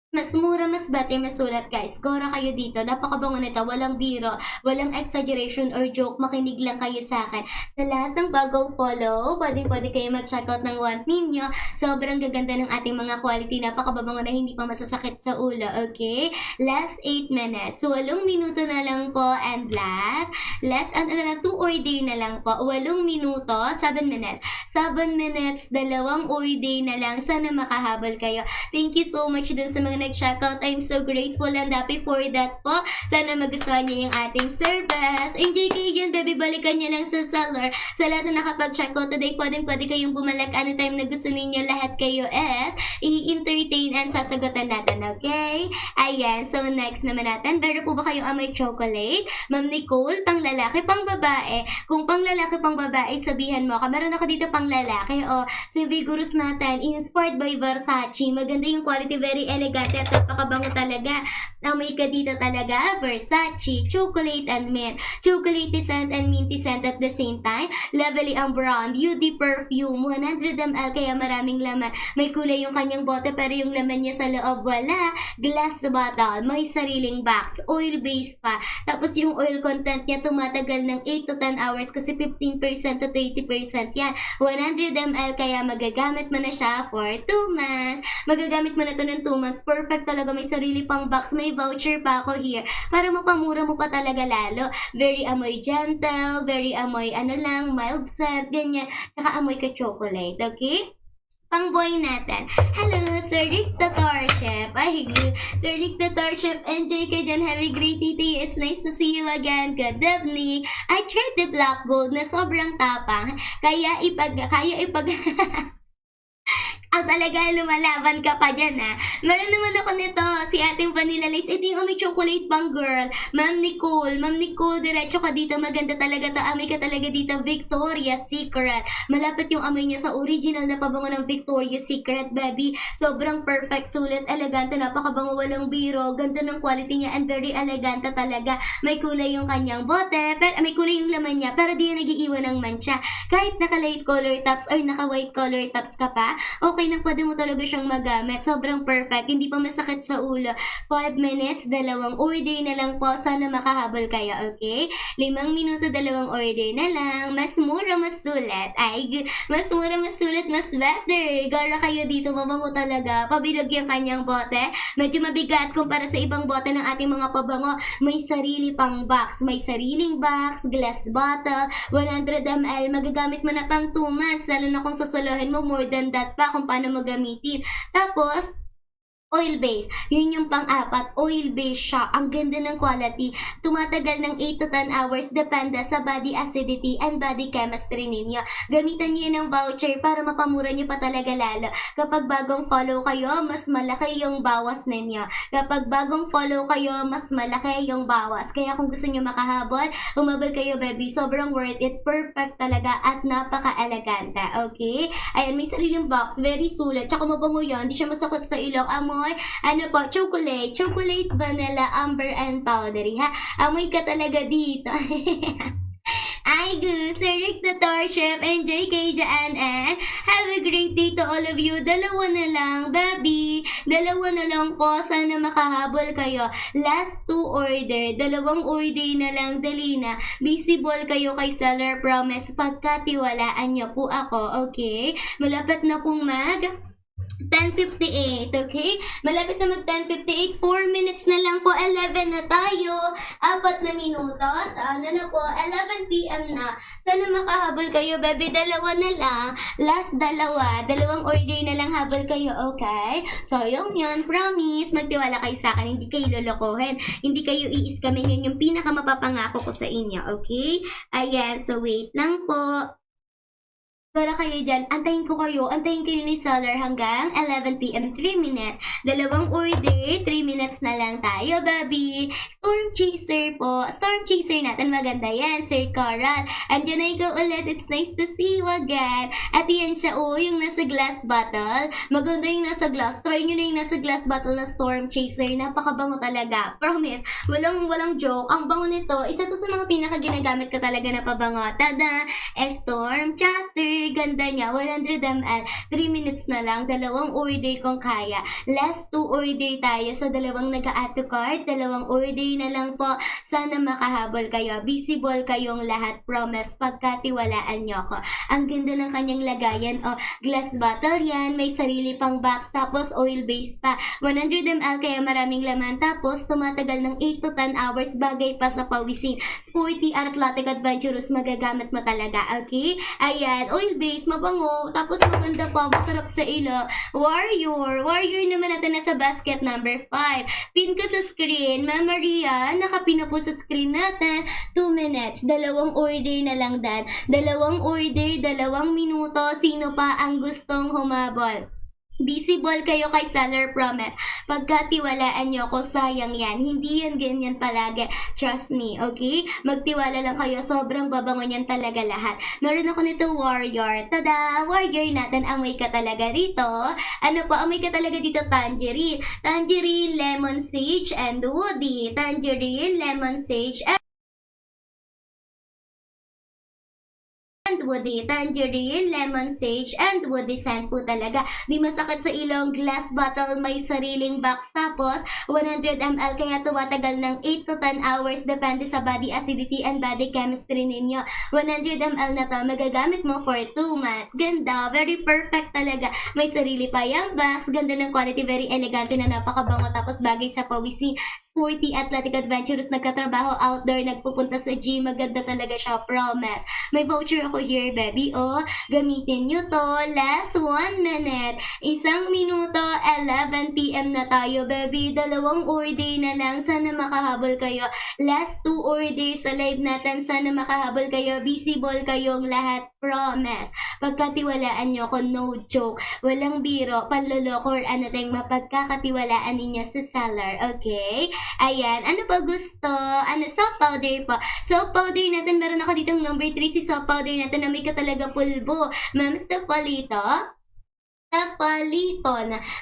Mas mura, mas better, mas sulat guys. Gora kayo dito. Napakabango nito. Walang biro, walang exaggeration or joke. Makinig lang kayo sa akin. Sa lahat ng bagong follow, pwede kayo mag-check out ng want ninyo. Sobrang gaganda ng ating mga quality. Napakababango na hindi pa masasakit sa ulo. Okay? Last 8 minutes. So, 8 minuto na lang po. And last 2 order na lang po. 8 minuto, 7 minutes. 7 minutes, 2 order na lang. Sana makahabol kayo. Thank you so much dun sa mga nag-checkout. I'm so grateful and happy for that po. Sana magustuhan niyo yung ating service. Enjoy kayo dyan, baby. Balikan niyo lang sa seller. Sa lahat na nakapag-checkout today, pwede kayong bumalik anytime na gusto ninyo. Lahat kayo is i-entertain and sasagutan natin, okay? Ayan. So, next naman natin. Meron po ba kayong amoy chocolate? Ma'am Nicole, pang lalaki, pang babae. Kung pang lalaki, pang babae, sabihan mo ka. Meron ako dito pang lalaki. O, si Vigorous natin. Inspired by Versace. Maganda yung quality. Very elegant. At napakabango talaga. Amoy ka dito talaga. Versace, chocolate and mint. Chocolate scent and minty scent at the same time. Lovely ang brand. UD perfume. 100 ml kaya maraming laman. May kulay yung kanyang bote pero yung laman niya sa loob wala. Glass bottle. May sariling box. Oil base pa. Tapos yung oil content niya tumatagal ng 8 to 10 hours kasi 15% to 30% yan. 100 ml kaya magagamit mo na siya for 2 months. Magagamit mo na to ng 2 months. Perfect talaga. May sarili pang box. May voucher pa ako here. Para mapamura mo pa talaga lalo. Very amoy gentle. Very amoy mild scent. Ganyan. Tsaka amoy ka chocolate. Okay? Pang-boy natin. Hello, Sir Rick the Torchef. Ay, Sir Rick the Torchef, enjoy ka dyan. Have a great day. It's nice to see you again. Good evening. I tried the black gold na sobrang tapang. Kaya ipag ang talaga lumalaban ka pa dyan ha. Meron naman ako nito, si ating Vanilla Lace. Ito yung amoy chocolate pang girl. Ma'am Nicole, diretso ka dito. Maganda talaga to. Amoy ka talaga dito. Victoria's Secret. Malapit yung amoy niya sa original na pabango ng Victoria's Secret, baby. Sobrang perfect, sulit, elegante, napakabango, walang biro. Ganda ng quality niya and very elegante talaga. May kulay yung kanyang bote. Pero, may kulay yung laman niya. Pero di yan nag-iiwan ng mancha. Kahit naka-light color tops or naka-white color tops ka pa, okay lang, pwede mo talaga siyang magamit. Sobrang perfect. Hindi pa masakit sa ulo. 5 minutes, 2 order na lang po. Sana makahabol kayo, okay? 5 minuto, 2 order na lang. Mas mura, mas sulit. Ay, mas mura, mas sulit, mas better. Gara kayo dito, mabango talaga. Pabilog yung kanyang bote. Medyo mabigat kumpara sa ibang bote ng ating mga pabango. May sarili pang box. May sariling box, glass bottle, 100 ml. Magagamit mo na pang 2 months. Lalo na kung sasalohin mo, more than that pa kung paano mo gamitin. Tapos, oil base. Yun yung pang-apat. Oil base siya. Ang ganda ng quality. Tumatagal ng 8 to 10 hours. Depende sa body acidity and body chemistry ninyo. Gamitan nyo yun ng voucher para mapamura nyo pa talaga lalo. Kapag bagong follow kayo, mas malaki yung bawas ninyo. Kapag bagong follow kayo, mas malaki yung bawas. Kaya kung gusto nyo makahabol, umabol kayo, baby. Sobrang worth it. Perfect talaga at napaka-elegante. Okay? Ayan, may sariling box. Very sulit. Tsaka mabango yun. Hindi siya masakit sa ilong. Ano po, chocolate, vanilla, amber, and powdery, ha? Amoy ka talaga dito. Ay, my good, Sir Rick the Tor Chef, and JK Jaan, and have a great day to all of you. Dalawa na lang, baby. Dalawa na lang po. Sana makahabol kayo. Last 2 order. Dalawang order na lang. Dali na. Visible kayo kay Seller Promise. Pagkatiwalaan niyo po ako, okay? Malapit na pong 10:58, okay? Malapit na mag 10:58, 4 minutes na lang po, 11 na tayo, 4 na minuto, ano na po, 11 p.m. na. Sana makahabol kayo, baby, dalawa na lang, last dalawang order na lang habol kayo, okay? So, yun, promise, magtiwala kayo sa akin, hindi kayo lolokohin, hindi kayo iiskamin, yun yung pinaka mapapangako ko sa inyo, okay? Ayan, so wait lang po. Para kayo dyan, antayin kayo ni Seller hanggang 11 p.m. 3 minutes. Dalawang order, 3 minutes na lang tayo, baby. Storm Chaser po. Storm Chaser natin, maganda yan, Sir Coral. Andiyan na ikaw ulit, it's nice to see you again. At yan siya, yung nasa glass bottle. Maganda yung nasa glass. Try nyo na yung nasa glass bottle na Storm Chaser. Napakabango talaga. Promise, walang joke. Ang bango nito, isa to sa mga pinaka-ginagamit ko talaga na pabango. Tada! Storm Chaser. Ganda niya, 100 ml, 3 minutes na lang, dalawang order kung kaya. Last 2 order tayo, so dalawang nag-add to cart, dalawang order na lang po. Sana makahabol kayo, visible kayong lahat, promise, pagkatiwalaan nyo ko. Ang ganda ng kanyang lagayan, glass bottle yan, may sarili pang box, tapos oil base pa, 100 ml kaya maraming laman, tapos tumatagal ng 8 to 10 hours, bagay pa sa pawisin. Sporty, athletic, adventurous, magagamit mo talaga, okay? Ayan, oil base, mabango, tapos maganda pa, masarap sa ilo. Warrior naman natin nasa basket number 5. Pin ko sa screen, Ma'am Maria, nakapin na po sa screen natin, 2 minutes, dalawang order na lang dan. Dalawang order, 2 minuto, sino pa ang gustong humabol? Visible kayo kay Seller Promise. Pagkatiwalaan nyo ko, sayang yan. Hindi yan ganyan palagi. Trust me, okay? Magtiwala lang kayo. Sobrang babango niyan talaga lahat. Meron ako nito Warrior. Tada! Warrior natin. Amoy ka talaga rito. Ano po? Amoy ka talaga dito, tangerine. Tangerine, lemon, sage, and woody. Tangerine, lemon, sage, and woody, tangerine, lemon, sage, and woody scent po talaga. Di masakit sa ilong, glass bottle, may sariling box, tapos 100 ml, kaya tumatagal ng 8 to 10 hours, depende sa body acidity and body chemistry ninyo. 100 ml na to, magagamit mo for 2 months. Ganda, very perfect talaga. May sarili pa yung box, ganda ng quality, very elegante na napakabango, tapos bagay sa pawisi, sporty, athletic, adventurous, nagkatrabaho, outdoor, nagpupunta sa gym, maganda talaga siya, promise. May voucher ako here, baby. Gamitin nyo to. Last 1 minute. 1 minuto, 11 p.m. na tayo, baby. Dalawang order na lang. Sana makahabol kayo. Last 2 orders sa live natin. Sana makahabol kayo. Visible kayong lahat. Promise. Pagkatiwalaan nyo ko, no joke. Walang biro, panloloko, or ano tayong mapagkakatiwalaan ninyo sa Seller. Okay? Ayan. Ano pa gusto? Soap powder po. Soap powder natin. Meron ako ditong number 3. Si soap powder natin na may katalaga pulbo. Ma'am Stefalito.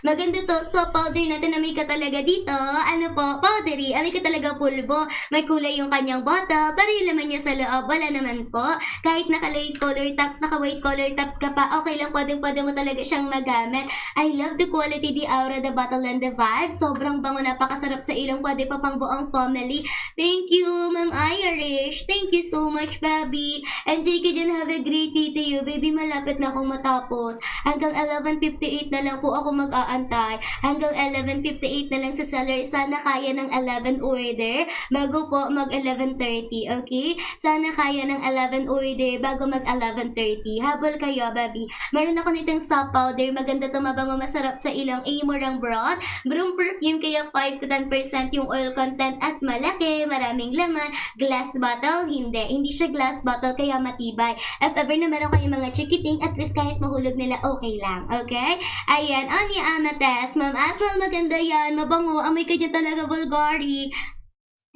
Maganda to. So, powder natin na may katalaga dito. Ano po? Powdery. May katalaga pulbo. May kulay yung kanyang bottle. Para yung laman niya sa loob. Wala naman po. Kahit naka-light color tops, naka-white color tops ka pa, okay lang. Pwede mo talaga siyang magamit. I love the quality, the aura, the bottle, and the vibe. Sobrang bango. Napakasarap sa ilong. Pwede pa pang buong family. Thank you, Ma'am Irish. Thank you so much, baby. Enjoy ka dyan. Have a great day to you. Baby, malapit na akong matapos. Hanggang 11:58 na lang po ako mag-aantay. Hanggang 11:58 na lang sa Seller. Sana kaya ng 11 order bago po mag 11:30. Okay? Sana kaya ng 11 order bago mag 11:30. Habol kayo, baby. Meron ako nitong soap powder. Maganda to, mabango, masarap sa ilong. Amorang brown. Broom perfume, kaya 5 to 10% yung oil content at malaki. Maraming laman. Glass bottle, hindi. Hindi siya glass bottle, kaya matibay. If ever na meron kayong mga chikiting, at least kahit mahulog nila, okay lang. Okay? Ayan, Ani Amethyst. Ma'am Asal, maganda yan. Mabango. Amoy ka dyan talaga, Bulgari.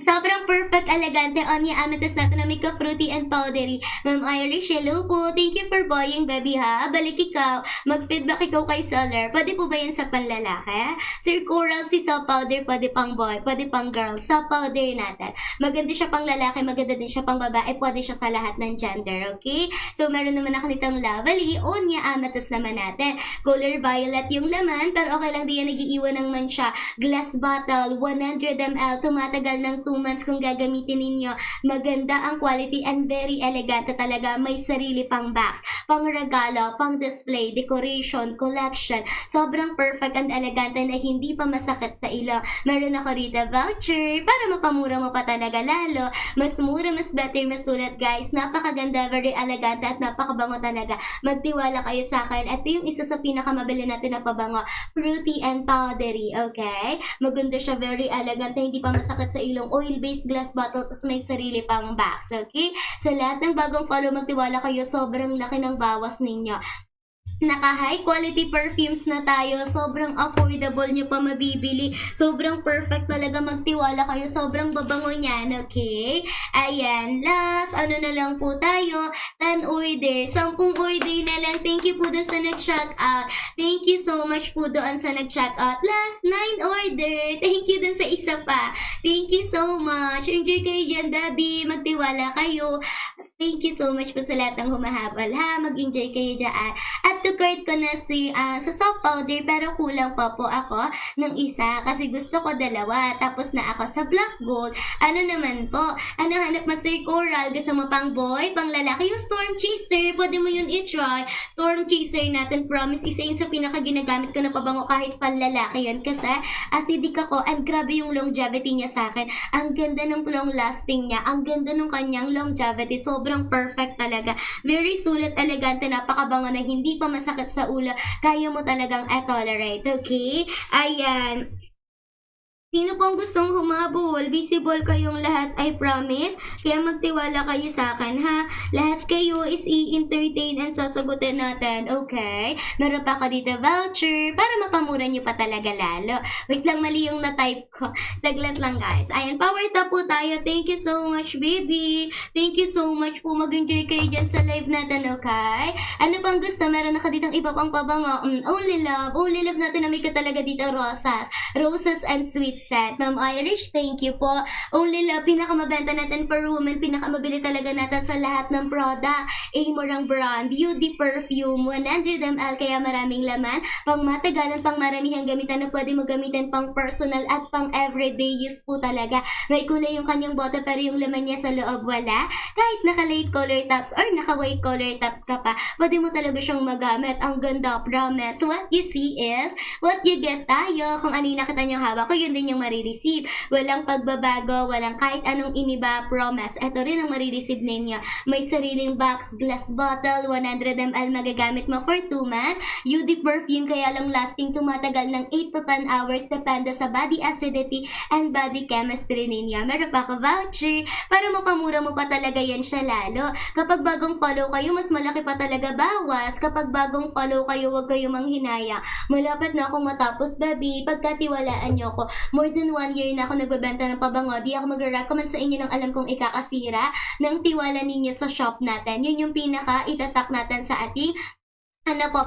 Sobrang perfect, elegante, Onya Amethyst natin na makeup fruity and powdery. Ma'am Irish, hello po. Thank you for buying, baby ha. Balik ikaw. Mag-feedback ikaw kay seller. Pwede po ba yan sa panlalaki? Sir Coral, si soap powder, pwede pang boy, pwede pang girl. Soap powder natin. Maganda siya pang lalaki, maganda din siya pang babae. Pwede siya sa lahat ng gender, okay? So, meron naman ako nitong Lovely. Onya Amethyst naman natin. Color violet yung laman, pero okay lang di yan nagiiwan ng mansya. Glass bottle, 100 ml, tumatagal ng 2 months kung gagamitin ninyo. Maganda ang quality and very elegante talaga. May sarili pang box, pang regalo, pang display, decoration, collection. Sobrang perfect and elegante na hindi pa masakit sa ilo. Meron ako rito voucher para mapamura mo pa talaga lalo. Mas mura, mas better, mas sulit guys. Napakaganda, very elegante at napakabango talaga. Magtiwala kayo sa akin. Ito yung isa sa pinakamabili natin na pabango. Fruity and powdery, okay? Maganda siya, very elegante, hindi pa masakit sa ilong. Oil-based glass bottle, tapos may sarili pang box, okay? Sa lahat ng bagong follow, magtiwala kayo, sobrang laki ng bawas ninyo. Naka-high quality perfumes na tayo. Sobrang affordable nyo pa mabibili. Sobrang perfect talaga. Magtiwala kayo. Sobrang babango niyan. Okay? Ayan. Last, ano na lang po tayo? 10 order. 10 order na lang. Thank you po dun sa nag-check out. Thank you so much po doon sa nag-check out. Last, 9 order. Thank you dun sa isa pa. Thank you so much. Enjoy kayo dyan, Dabi. Magtiwala kayo. Thank you so much po sa lahat ng humahabol, ha? Mag-enjoy kayo dyan. At to-card ko na sa soft powder, pero kulang pa po ako ng isa kasi gusto ko dalawa. Tapos na ako sa black gold. Ano naman po? Ano hanap mo, Sir Coral? Gusto mo pang boy, pang lalaki? Yung Storm Chaser, pwede mo yun i-try. Storm Chaser natin, promise, isa yun sa pinaka-ginagamit ko na pabango kahit pang lalaki yun. Kasi acidic ako and grabe yung longevity niya sa akin. Ang ganda ng long lasting niya. Ang ganda ng kanyang longevity. Sobrang perfect talaga. Very sulit, elegante, napakabango na hindi pa masakit sa ulo. Kaya mo talagang tolerate, okay? Ayan. Sino pong gustong humabol? Visible kayong lahat, I promise. Kaya magtiwala kayo sa akin, ha? Lahat kayo is i-entertain and sasagutin natin, okay? Meron pa ako dito voucher para mapamura nyo pa talaga lalo. Wait lang, mali yung na-type ko. Saglit lang, guys. Ayan, power top po tayo. Thank you so much, baby. Thank you so much po. Mag-enjoy kayo dyan sa live natin, okay? Ano pang gusto? Meron ako ditong iba pang pabango. Only love. Only love natin na may ka talaga dito, rosas. Roses and sweet set. Ma'am Irish, thank you po. Only love, pinakamabenta natin for women, pinakamabili talaga natin sa lahat ng product. Amorang brand, UD perfume, 100 ml, kaya maraming laman, pang matagalan, pang maramihang gamitan na pwede mo gamitin pang personal at pang everyday use po talaga. May kulay yung kanyang bote pero yung laman niya sa loob wala. Kahit naka-light color tops or naka-white color tops ka pa, pwede mo talaga siyang magamit. Ang ganda, promise. What you see is what you get tayo. Kung ano yung nakita niyong hawak ko, yun din yung marireceive. Walang pagbabago, walang kahit anong iniba, promise. Ito rin ang marireceive ninyo. May sariling box, glass bottle, 100 ml magagamit mo for 2 months. UD perfume, kaya lang lasting, tumatagal ng 8 to 10 hours, depende sa body acidity and body chemistry ninyo. Meron pa ako voucher para mapamura mo pa talaga yan siya lalo. Kapag bagong follow kayo, mas malaki pa talaga bawas. Kapag bagong follow kayo, huwag kayo manghinaya. Malapit na akong matapos, baby. Pagkatiwalaan nyo ako. More than 1 year na ako nagbebenta ng pabango. Di ako magre-recommend sa inyo ng alam kong ikakasira ng tiwala ninyo sa shop natin. Yun yung pinaka-itatak natin sa ating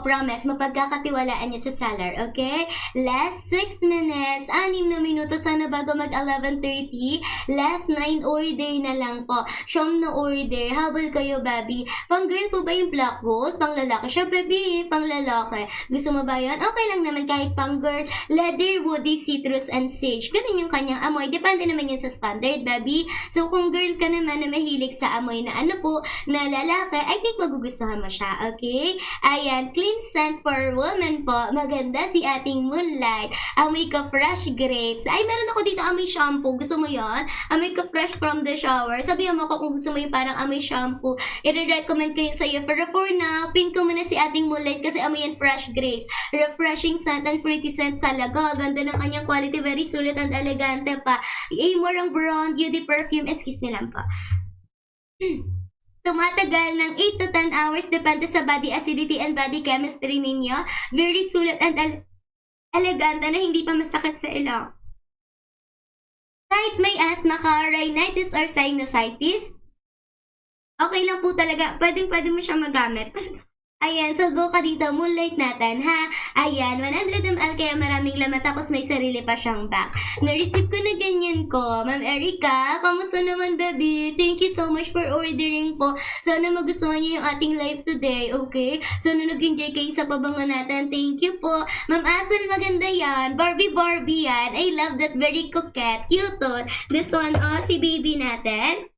promise, mapagkakatiwalaan niyo sa seller, okay? Last 6 minutes, 6 na minuto, sana bago mag 11:30, last 9 order na lang po. Siyam na order, habol kayo, baby. Pang girl po ba yung black gold? Pang lalaki siya, baby, pang lalaki. Gusto mo ba yan? Okay lang naman kahit pang girl. Leather, woody, citrus, and sage. Ganun yung kanyang amoy. Depende naman yan sa standard, baby. So, kung girl ka naman na mahilig sa amoy na na lalaki, I think magugustuhan mo siya, okay? Ayan, clean scent for women po. Maganda si ating Moonlight. Amoy ka fresh grapes. Ay, meron ako dito amoy shampoo. Gusto mo yon? Amoy ka fresh from the shower. Sabihan mo ko kung gusto mo yung parang amoy shampoo. I-recommend ko yun sa'yo. For now, pin ko muna si ating Moonlight kasi amoy yan fresh grapes. Refreshing scent and fruity scent talaga. Ganda ng kanyang quality. Very sulit and elegante pa. Amorang brand beauty perfume. Excuse me lang po. Tumatagal ng 8 to 10 hours, depende sa body acidity and body chemistry ninyo. Very sulit and elegante na hindi pa masakit sa ilong. Kahit may asthma ka, rhinitis or sinusitis, okay lang po talaga. Pwede mo siya magamit. Ayan, so go ka dito, Moonlight natin, ha? Ayan, 100 ml kaya maraming laman tapos may sarili pa siyang box. Na-receive ko na ganyan ko. Ma'am Erica, kamusta naman, baby? Thank you so much for ordering po. Sana magustuhan niyo yung ating live today, okay? Sana nag-enjoy kayo sa pabango natin. Thank you po. Ma'am Asel, maganda yan. Barbie yan. I love that. Very coquette. Cute. This one, si baby natin.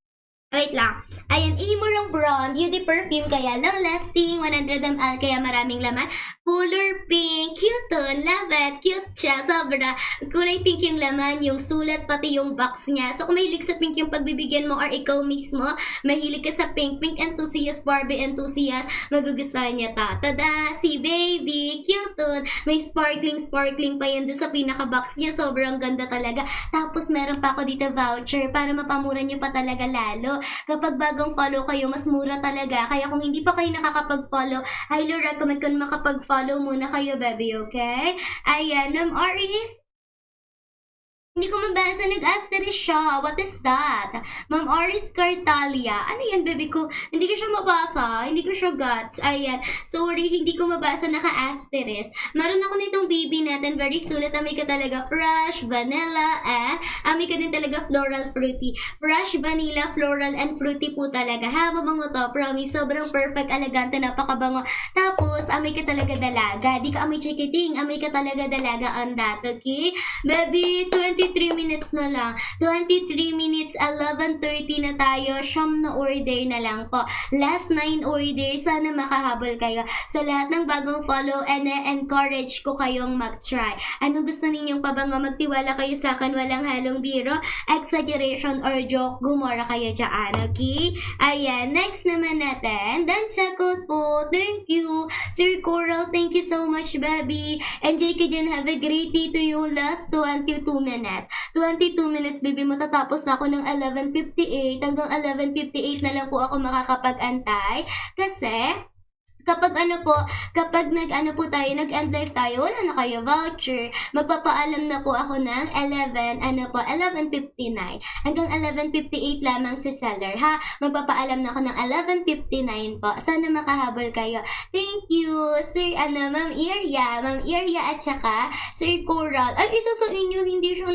Wait lang. Ayan, Imurong Brown, Beauty Perfume kaya long lasting, 100 ml kaya maraming laman. Color pink, cute to, love it, cute siya, sobra. Kulay pink yung laman, yung sulat, pati yung box niya. So kung mahilig sa pink yung pagbibigyan mo or ikaw mismo, mahilig ka sa pink, pink enthusiast, Barbie enthusiast, magugustuhan niya ta. Tada, si baby, cute to. May sparkling pa yan doon sa pinaka-box niya, sobrang ganda talaga. Tapos meron pa ako dito voucher para mapamura niyo pa talaga lalo. Kapag bagong follow kayo, mas mura talaga. Kaya kung hindi pa kayo nakakapag-follow, highly recommend kung makapag-follow muna kayo, baby, okay? Ayan, Ma'am Oris. Hindi ko mabasa, nag-asterisk siya. What is that? Ma'am Oris Cartalia. Ano yan, baby ko? Hindi ko siya mabasa. Hindi ko siya gets. Ayan. Sorry, hindi ko mabasa. Naka-asterisk. Meron ako nitong baby natin. Very sulit. Amoy ka talaga fresh, vanilla, and amoy ka din talaga floral, fruity. Fresh, vanilla, floral, and fruity po talaga. Ha, mabango to. Promise. Sobrang perfect, elegante, napakabango. Tapos, amoy ka talaga dalaga. Di ka amoy chikiting. Amoy ka talaga dalaga on that, okay? Baby, 23 minutes na lang. 23 minutes, 11:30 na tayo. Siyam na order na lang po. Last 9 order. Sana makahabol kayo. Sa lahat ng bagong follow, and encourage ko kayong mag-try. Anong gusto ninyong pabango? Magtiwala kayo sa akin. Walang halong biro, exaggeration, or joke. Gumora kayo dyan, okay? Ayan. Next naman natin. Dan Chakot po. Thank you. Sir Coral, thank you so much, baby. Enjoy ka dyan. Have a great day to you. Last 22 minutes. 22 minutes, baby, matatapos na ako ng 11:58. Hanggang 11:58 na lang po ako makakapag-antay. Kasi, kapag nag-end live tayo, wala na kayo voucher. Magpapaalam na po ako ng 11:59. Hanggang 11:58 lamang si seller, ha? Magpapaalam na ako ng 11:59 po. Sana makahabol kayo. Thank you, Sir, Ma'am Iria, at saka, Sir Coral. Ay, isa sa inyo, hindi siya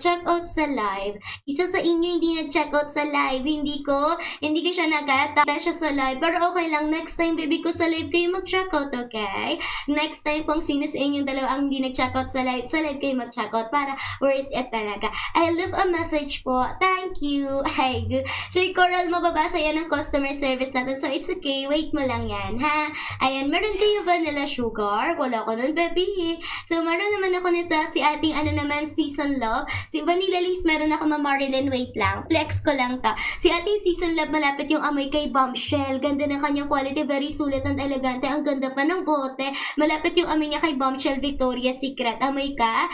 check out sa live. Isa sa inyo, hindi nag-check out sa live. Hindi ko siya nagkata siya sa live. Pero okay lang, next time, baby ko, sa live kayo mag-checkout, okay? Next time, kung sino sa inyong dalawa ang hindi nag-checkout sa live kayo mag-checkout para worth it talaga. I love a message po. Thank you. Ay, Sir Coral, mababasa yan ng customer service natin. So, it's okay. Wait mo lang yan, ha? Ayan, meron kayo vanilla sugar? Wala ko nun, baby. So, meron naman ako nito, si ating, Season Love. Si Vanilla Lace, meron ako, Marilyn. Wait lang. Flex ko lang to. Si ating Season Love, malapit yung amoy kay Bombshell. Ganda ng kanyang quality, very sulit and elegante. Ang ganda pa ng bote. Malapit yung amoy niya kay Bombshell Victoria's Secret. Amoy ka?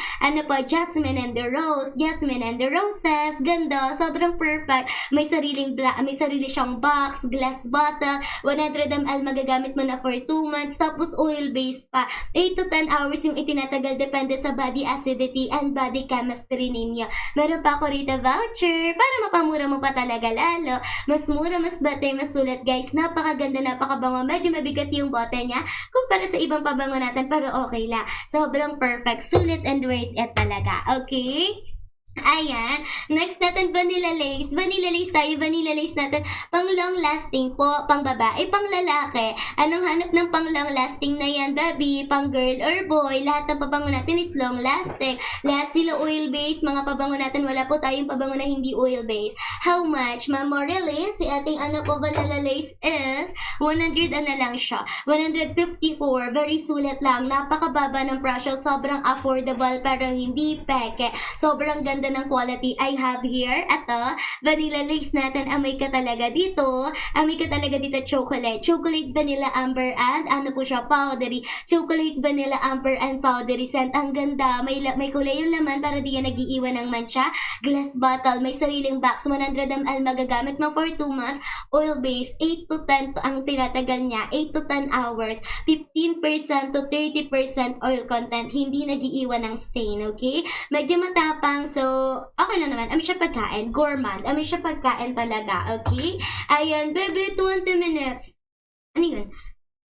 Jasmine and the Roses. Ganda. Sobrang perfect. May sarili siyang box, glass bottle, 100 ml magagamit mo na for 2 months. Tapos oil-based pa. 8 to 10 hours yung itinatagal, depende sa body acidity and body chemistry ninyo. Meron pa ako rito voucher para mapamura mo pa talaga lalo. Mas mura, mas better, mas sulit, guys. Napakaganda, napakabango. Medyo mabigat yung bote niya kumpara sa ibang pabango natin, pero okay lang. Sobrang perfect, sulit, and worth it talaga. Okay? Ayan. Next natin, Vanilla Lace. Vanilla Lace tayo. Vanilla Lace natin. Pang long lasting po. Pang babae. Pang lalaki. Anong hanap ng pang long lasting na yan, baby? Pang girl or boy. Lahat ng pabango natin is long lasting. Lahat sila oil based. Mga pabango natin, wala po tayong pabango na hindi oil based. How much? Marilyn, si ating Vanilla Lace is 100 lang siya. 154. Very sulit lang. Napakababa ng presyo. Sobrang affordable pero hindi peke. Sobrang ganda ganda ng quality I have here. Ito, vanilla lace natin. Amoy ka talaga dito. Amoy ka talaga dito chocolate. Chocolate vanilla amber and ano po siya, powdery. Chocolate vanilla amber and powdery scent. Ang ganda. May kulay yung laman para di yan nagiiwan ng mancha. Glass bottle. May sariling box. 100 ml magagamit mo for 2 months. Oil base. 8 to 10 ang tinatagal niya. 8 to 10 hours. 15% to 30% oil content. Hindi nagiiwan ng stain. Okay? Medyo matapang. So, okay lang naman. Amoy siya pagkain. Gourmand. Amoy siya pagkain talaga. Okay? Ayan. Baby, 20 minutes. Ano yun?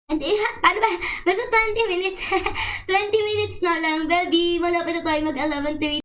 And paano ba? Basta 20 minutes. 20 minutes na lang, baby. Malapit na tayo mag 11:30.